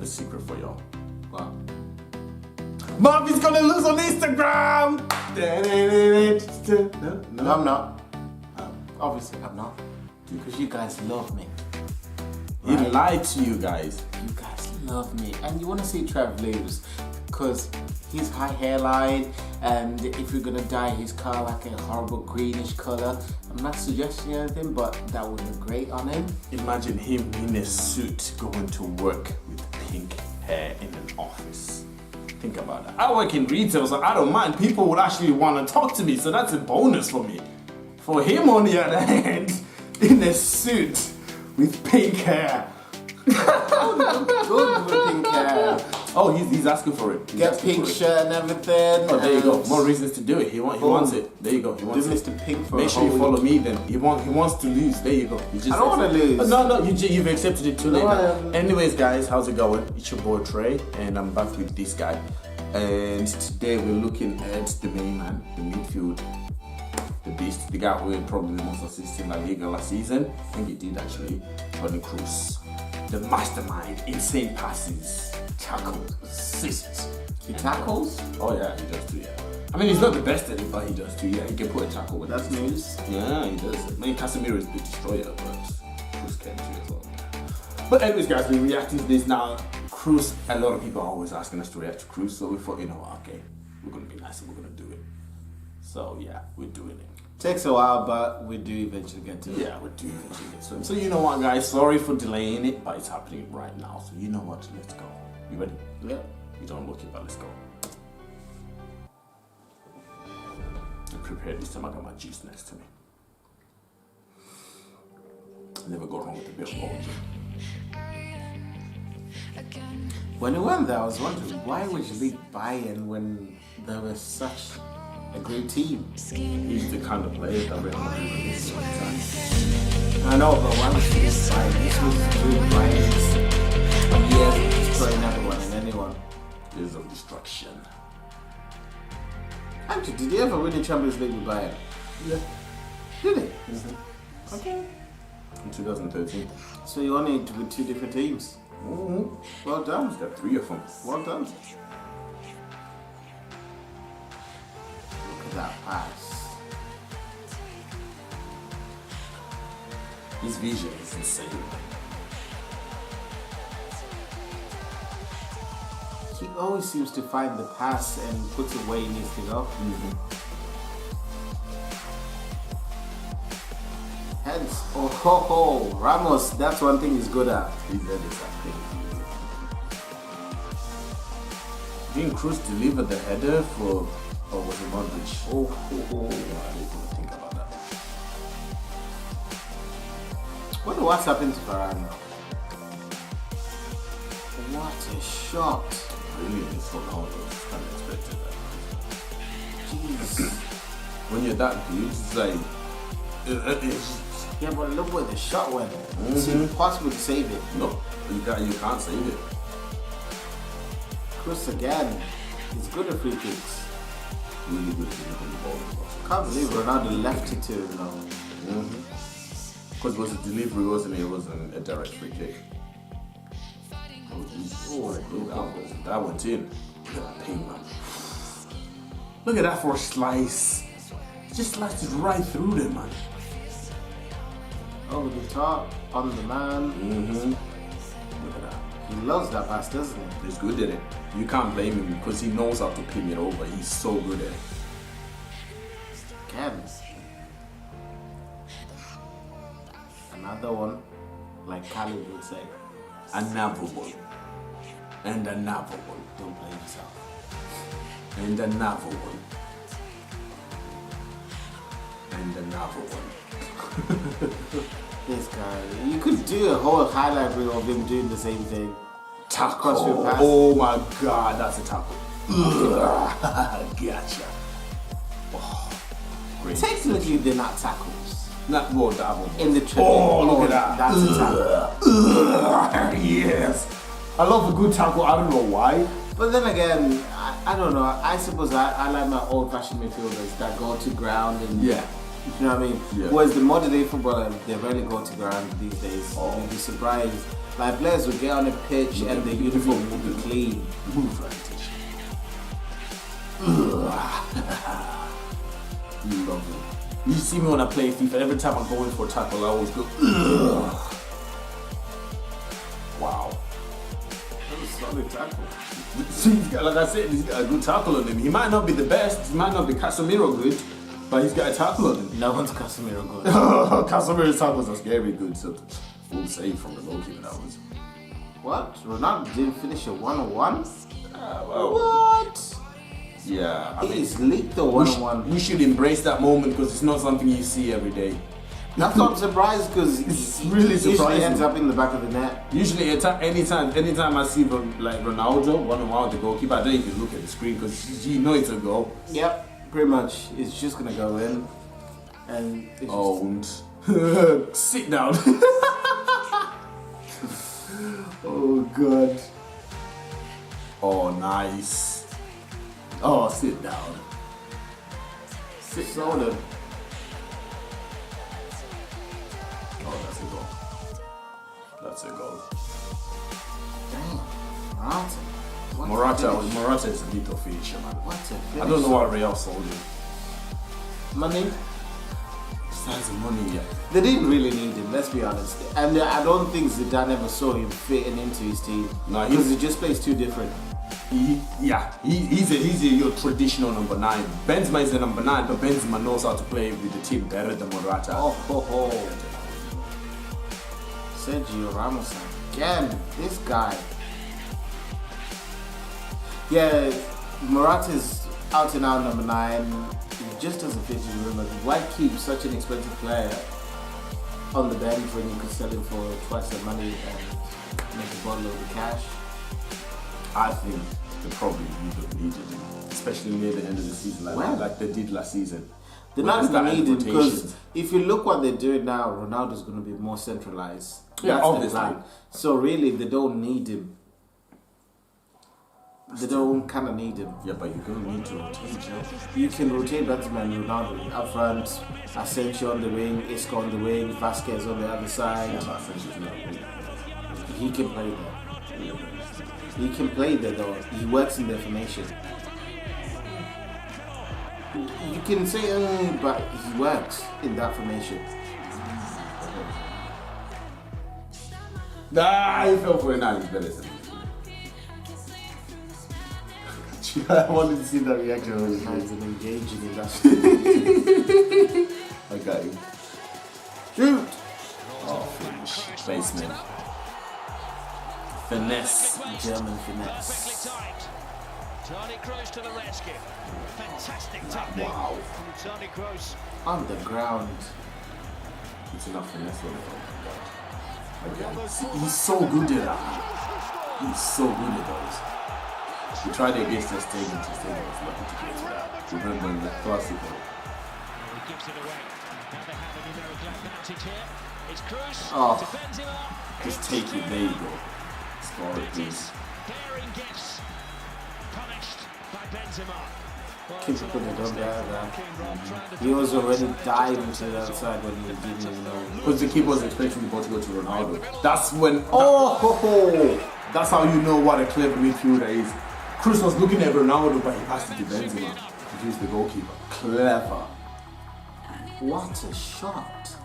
the secret for y'all. Wow. Marvin's gonna lose on Instagram! No, I'm not. Obviously, I'm not. Because you guys love me. He lied to you guys. You guys love me. And you want to see Trev lose. Because his high hairline, and if you're going to dye his car like a horrible greenish colour, I'm not suggesting anything, but that would look great on him. Imagine him in a suit going to work with pink hair in an office. Think about that. I work in retail, so I don't mind. People would actually want to talk to me, so that's a bonus for me. For him, on the other hand, in a suit with pink hair. Good with pink hair. Oh, he's asking for it. Get pink shirt and everything. Oh, there you go. More reasons to do it. He wants it. There you go. He wants Do it. Mr. Pink for Make sure you follow me then. He wants to lose. There you go. You just I don't want to lose. No, you've accepted it too late. No, Anyways, guys, how's it going? It's your boy Trey, and I'm back with this guy. And today we're looking at the main man, the midfield, the beast, the guy who had probably the most assists in La Liga last season. I think he did actually. Toni Kroos, the mastermind, insane passes, tackles, assists. He tackles? Oh yeah, he does too. Yeah. I mean, he's not the best at it, but he does too. Yeah, he can put a tackle with That's news. Yeah, he does. I mean, Casemiro is the destroyer, but Kroos can too as well. But anyways, guys, we're reacting to this now. Kroos, a lot of people are always asking us to react to Kroos, so we thought, you know what, okay, we're gonna be nice and we're gonna do it. So yeah, we're doing it. Takes a while, but we do eventually get to it. Yeah, we're doing it. So you know what, guys, sorry for delaying it, but it's happening right now. So you know what, let's go. You ready? Yeah. You don't look it, but let's go. I'm prepared this time. I got my juice next to me. Never go wrong with a bit of orange. When we went there, I was wondering, why would you leave Bayern when there was such a great team? He's the kind of player that Real Madrid releases all the time. I know, but why would you leave Bayern? This was good Bayern's years of destroying everyone and anyone. Years of destruction. Actually, did he ever win the Champions League with Bayern? Yeah. Did he? Mm-hmm. Okay. In 2013. So you only with two different teams. Mm-hmm. Well done. He's got 3 of them. Well done. Look at that pass. His vision is insane. He always seems to find the pass and puts it where he needs to go. Mm-hmm. Hence, oh, Ramos, that's one thing he's good at. He's very exactly. Didn't Kroos deliver the header for, or was it Modric? Oh, I didn't even think about that. Wonder what's happened to Varane. What a shot. Really, it's so long. It's kind of expected that. Jeez. When you're that good, it's like, it's Yeah, but look where the shot went. It's impossible to save it. no, you can't save it. Kroos again. He's good at free kicks. Really good at delivering the ball as well. Can't believe Ronaldo left it to him now. Because it was a delivery, wasn't it? It wasn't a direct free kick. Oh, that went in. Look at that ping, man. Look at that for a slice. He just sliced it right through them, man. Over the top, on the man. Look at that. He loves that pass, doesn't he? He's good at it. You can't blame him because he knows how to ping it over. He's so good at it. Again. Another one, like Khalid would say. Another one. And another one. Don't blame yourself. And another one. And another one. This guy, you could do a whole highlight reel of him doing the same thing. Tackle. Oh my god, that's a tackle. Gotcha. Oh, great. Technically, they're not tackles. Not more that one. In the triple. Oh, look at that. That's a tackle. Yes. I love a good tackle. I don't know why. But then again, I don't know. I suppose I like my old-fashioned midfielders that go to ground and Yeah. you know what I mean. Yeah. Whereas the modern day footballer, they rarely go to ground these days. Oh. You'd be surprised. Like players will get on the pitch and the uniform will be clean. Move right. You love it. You see me when I play FIFA, every time I go in for a tackle, I always go, ugh. Wow. That was a solid tackle. Like I said, he's got a good tackle on him. He might not be the best, he might not be Casemiro good, but he's got a tackle on him. No one's Casemiro good. Casemiro's tackles are scary good, so full save from the goalkeeper that was. What? Ronaldo didn't finish a 1-on-1? Well, What? yeah, I mean, He's leaked the 1-on-1. we should embrace that moment because it's not something you see every day. That's not surprised because It's really usually surprising. ends up in the back of the net. Usually, anytime I see like Ronaldo one-on-one with the goalkeeper, I don't even look at the screen because you know it's a goal. Yep, pretty much. It's just gonna go in, and it's Owned. Sit down. Oh god. Oh nice. Oh, sit down. just sold. Oh, that's a goal. That's a goal. Damn, Morata is a little finisher, man. What a finish. I don't know what Real sold him. Money? Besides the money, yeah. They didn't really need him, let's be honest. And I don't think Zidane ever saw him fitting into his team. No, because he just plays too different. He's your traditional number 9. Benzema is the number 9, but Benzema knows how to play with the team better than Morata. Oh ho ho. Sergio Ramos again. This guy. Yeah, Morata's out and out number 9. It just doesn't fit his room. Why keep such an expensive player on the bench when you could sell him for twice the money and make a bottle of the cash? I think they probably needed him, especially near the end of the season, like they did last season. They're not going to need him because if you look what they're doing now, Ronaldo's going to be more centralized. Yeah, That's obviously. the plan. So really, they don't need him. They don't kind of need him. Yeah, but you're going to need to rotate, You can rotate Benzema and Ronaldo up front, Asensio on the wing, Isco on the wing, Vasquez on the other side. Yeah, but Asensio's not good. He can play there. He can play there though. He works in their formation. You can say, but he works in that formation. Nah, he fell for it now. He's better than me. I wanted to see that reaction. He's an engaging in that. I got you. Shoot! Oh, finish. Basement. Finesse. German finesse. Toni Kroos to the rescue. Fantastic technique Wow. from Toni Kroos. On the ground. It's enough finesse for him. Again, he's so good at that. He's so good at those. We tried it against the Stadium. The Stadium was lucky to get to that. Remember in the Classico. He gives it away. Now they have a numerical advantage here. It's Kroos Oh. to Benzema. Just take it. There you go. Score it, please. Daring gifts punished by Benzema. Keeper could have done better there. He was already diving to the other side when he didn't even know. Because the keeper was expecting the ball to go to Ronaldo. That's when. Oh! That's how you know what a clever midfielder is. Kroos was looking at Ronaldo, but he passed it to Benzema. He's the goalkeeper. Clever. What a shot!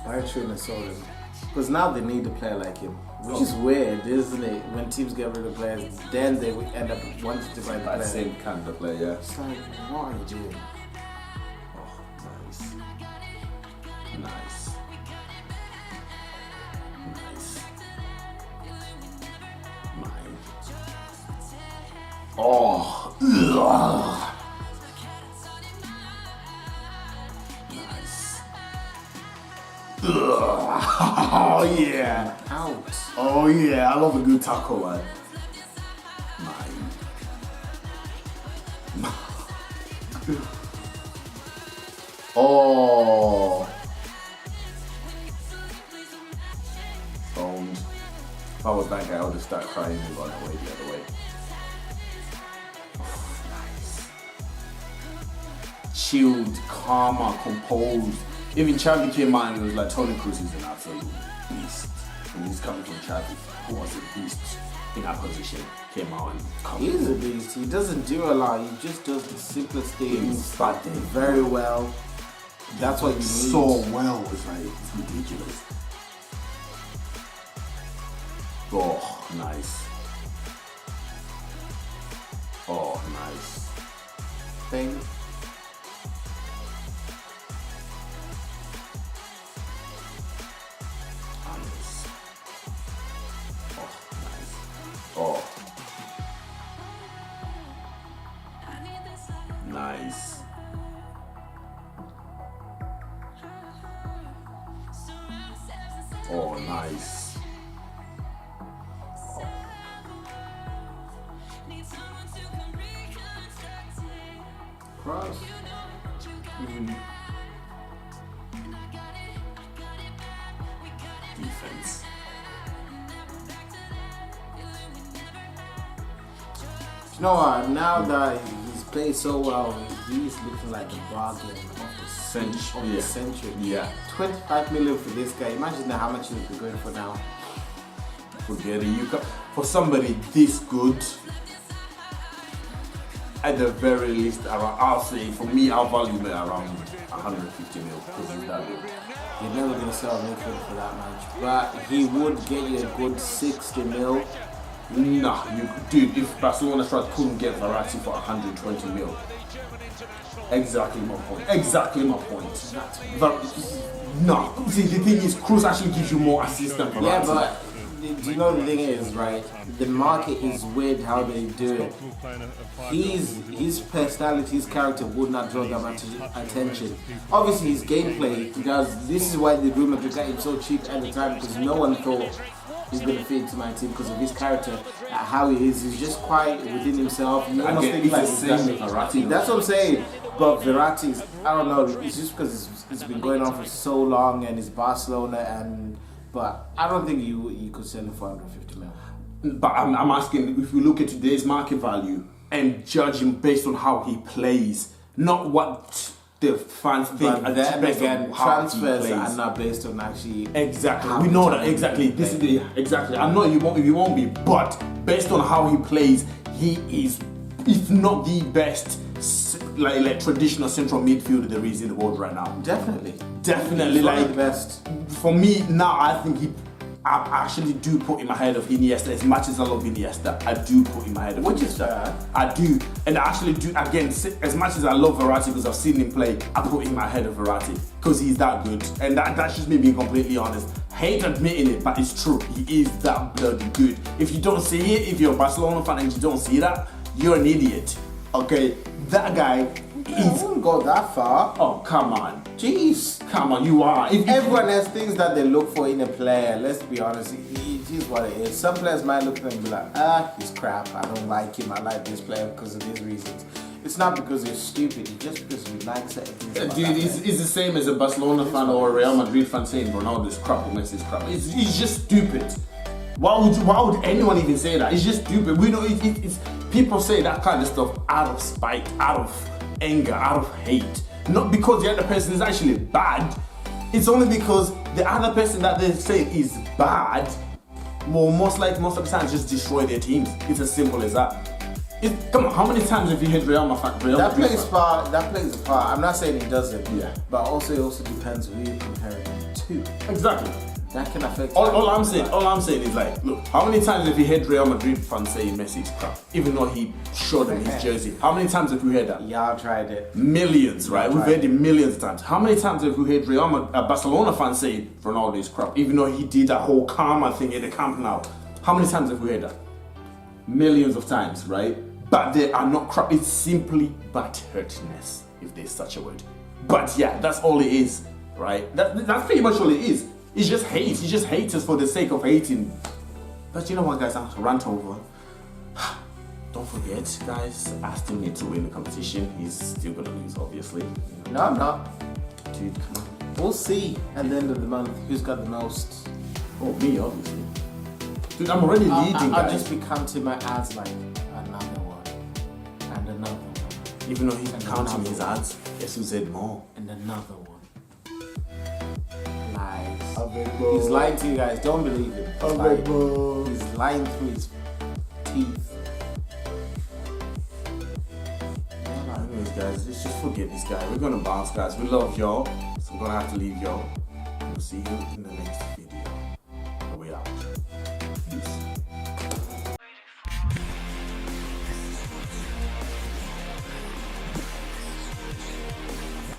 I shouldn't have sold him. Because now they need a player like him. Which is weird, isn't it? When teams get rid of players, then they will end up wanting to buy the That player. same kind of player, yeah. It's like, what are you doing? Oh, nice. Nice. Nice. Mine. Oh. Ugh. Nice. Ugh. Oh yeah. Out. Oh yeah. I love a good tackle, man. Mine. Oh. Stoned. If I was that guy, I would have started crying and gone away the other way. Oh, nice. Chilled, calmer, composed. Even Xavi came out and it was like, Toni Kroos is an absolute beast. When he's coming from Xavi, who was a beast in that position, came out and He is a beast. He doesn't do a lot. He just does the simplest things but very well. That's what you need. so well. It's like, it's ridiculous. Oh, nice. Oh, nice. Thing. Nice. Oh, nice. Oh. Nice. Oh, nice. Cross. Defense. You know what? Now that he's played so well, he's looking like the bargain of the Century. century. Yeah. 25 million for this guy. Imagine how much he'll be going for now. Forget it. For somebody this good, at the very least, around, I'll say, for me, I'll value it around 150 mil because he's that good. You're never going to sell midfield for that much. But he would get you a good 60 mil. Nah, dude, if Barcelona couldn't get Verratti for 120 mil. Exactly my point. Exactly my point. No, see, the thing is, Kroos actually gives you more assists than Verratti. Yeah, but do you know the thing is, right? The market is weird how they do it. His personality, his character would not draw that much attention. Obviously, his gameplay does. This is why the Real Madrid got him so cheap at the time, because no one thought he's going to fit into my team because of his character, how he is. He's just quiet within himself. You almost think like the same with Verratti. That's what I'm saying. But Verratti, I don't know. It's just because it's been going on for so long, and it's Barcelona, but I don't think you could sell him for 150 mil. But I'm asking, if you look at today's market value and judge him based on how he plays, not what the fans think. But then based again, on how he transfers plays. are not based on actually. Exactly, how we know much that. Exactly, this is play. exactly. I know you won't be, but based on how he plays, he is, if not the best, like traditional central midfielder there is in the world right now. Definitely, Definitely, he's one like of the best. For me now, I think I actually do put him ahead of Iniesta. As much as I love Iniesta, I do put him ahead of Which is Iniesta. fair. I do, and I actually do. Again, as much as I love Verratti because I've seen him play, I put him ahead of Verratti because he's that good, and that's just me being completely honest. Hate admitting it, but it's true. He is that bloody good. If you don't see it, if you're a Barcelona fan and you don't see that, you're an idiot. Okay, that guy I wouldn't go that far. Oh, come on. Jeez. Come on, you are. If Everyone has things that they look for in a player. Let's be honest. It is what it is. Some players might look at him and be like, he's crap. I don't like him. I like this player because of these reasons. It's not because you're stupid. It's just because you like certain things. About Dude, that it's player. the same as a Barcelona fan or a Real Madrid fan saying Ronaldo's crap or Messi's crap. It's just stupid. Why would anyone even say that? It's just stupid. We know it's people say that kind of stuff out of spite, out of anger, out of hate. Not because the other person is actually bad. It's only because the other person that they say is bad will most of the time just destroy their teams. It's as simple as that. Come on, how many times have you heard Real Madrid? That plays a part. I'm not saying he doesn't. Yeah. But also it also depends who you compare him to. Exactly. That can affect. All I'm saying is like, look, how many times have you heard Real Madrid fans saying Messi's crap, even though he showed them his jersey? How many times have you heard that? Y'all tried it. Millions, right? We've heard it millions of times. How many times have you heard Barcelona fans say Ronaldo is crap, even though he did that whole karma thing in the Camp Nou? How many times have we heard that? Millions of times, right? But they are not crap. It's simply butthurtness, if there's such a word. But yeah, that's all it is, right? That's pretty much all it is. It's just hate. He just hates us for the sake of hating. But you know what, guys? I have to rant over. Don't forget, guys, I still need to win the competition. He's still gonna lose, obviously. No, I'm not. Dude, come on. We'll see at the end of the month who's got the most. Oh, me, obviously. Dude, I'm already leading, I'll guys. just be counting my ads like another one. And another one. Even though he's And counting another his one. ads, guess who said more? And another one. He's lying to you guys. Don't believe him. He's lying. He's lying through his teeth. Anyways, guys, let's just forget this guy. We're gonna bounce, guys. We love y'all, so we're gonna have to leave y'all. We'll see you in the next video. We out.